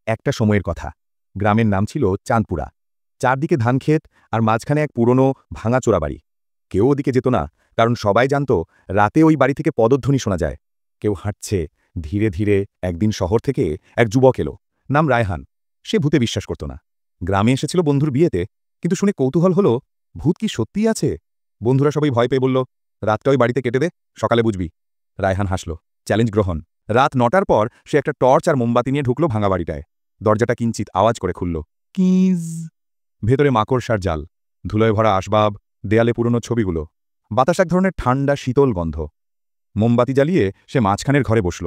একটা সময়ের কথা। গ্রামের নাম ছিল চাঁদপুরা। চারদিকে ধানক্ষেত আর মাঝখানে এক পুরনো ভাঙাচোরা বাড়ি। কেউ ওদিকে যেত না, কারণ সবাই জানত রাতে ওই বাড়ি থেকে পদধ্বনি শোনা যায়। কেউ হাঁটছে ধীরে ধীরে। একদিন শহর থেকে এক যুবক এলো, নাম রায়হান। সে ভূতে বিশ্বাস করত না। গ্রামে এসেছিল বন্ধুর বিয়েতে, কিন্তু শুনে কৌতূহল হলো, ভূত কি সত্যিই আছে? বন্ধুরা সবাই ভয় পেয়ে বলল, রাতটা ওই বাড়িতে কেটে দে, সকালে বুঝবি। রায়হান হাসল, চ্যালেঞ্জ গ্রহণ। রাত ৯টার পর সে একটা টর্চ আর মোমবাতি নিয়ে ঢুকল ভাঙা বাড়িটায়। দরজাটা কিঞ্চিত আওয়াজ করে খুলল, কিজ। ভেতরে মাকড়সার জাল, ধুলোয় ভরা আসবাব, দেয়ালে পুরনো ছবিগুলো, বাতাস এক ধরনের ঠান্ডা শীতল গন্ধ। মোমবাতি জ্বালিয়ে সে মাঝখানের ঘরে বসল।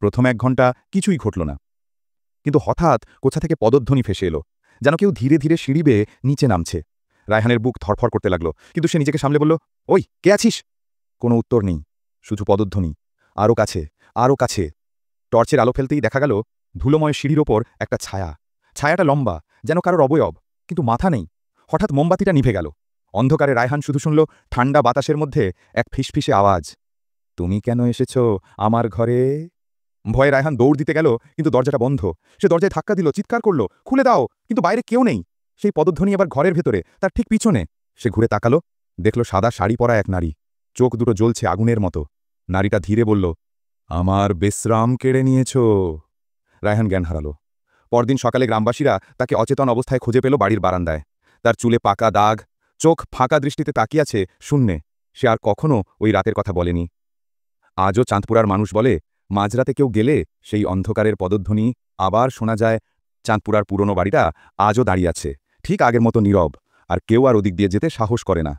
প্রথম ১ ঘণ্টা কিছুই ঘটল না, কিন্তু হঠাৎ কোথা থেকে পদধ্বনি ভেসে এলো, যেন কেউ ধীরে ধীরে সিঁড়ি বেয়ে নিচে নামছে। রায়হানের বুক ধরফর করতে লাগল, কিন্তু সে নিজেকে সামলে বলল, ওই কে আছিস? কোনো উত্তর নেই, শুধু পদধ্বনি। আরও কাছে, আরও কাছে। টর্চের আলো ফেলতেই দেখা গেল ধুলোময় সিঁড়ির ওপর একটা ছায়া। ছায়াটা লম্বা, যেন কারোর অবয়ব, কিন্তু মাথা নেই। হঠাৎ মোমবাতিটা নিভে গেল। অন্ধকারে রায়হান শুধু শুনল ঠান্ডা বাতাসের মধ্যে এক ফিসফিসে আওয়াজ, তুমি কেন এসেছ আমার ঘরে? ভয়ে রায়হান দৌড় দিতে গেল, কিন্তু দরজাটা বন্ধ। সে দরজায় ধাক্কা দিল, চিৎকার করল, খুলে দাও, কিন্তু বাইরে কেউ নেই। সেই পদধ্বনি আবার ঘরের ভেতরে, তার ঠিক পিছনে। সে ঘুরে তাকালো, দেখল সাদা শাড়ি পরা এক নারী, চোখ দুটো জ্বলছে আগুনের মতো। নারীটা ধীরে বলল, আমার বিশ্রাম কেড়ে নিয়েছ। রায়হান জ্ঞান হারালো। পরদিন সকালে গ্রামবাসীরা তাকে অচেতন অবস্থায় খুঁজে পেল বাড়ির বারান্দায়। তার চুলে পাকা দাগ, চোখ ফাঁকা দৃষ্টিতে তাকিয়ে আছে শূন্যে। সে আর কখনো ওই রাতের কথা বলেনি। আজও চাঁদপুরার মানুষ বলে, মাঝরাতে কেউ গেলে সেই অন্ধকারের পদধ্বনি আবার শোনা যায়। চাঁদপুরার পুরনো বাড়িটা আজও দাঁড়িয়ে আছে, ঠিক আগের মতো নীরব, আর কেউ আর ওদিক দিয়ে যেতে সাহস করে না।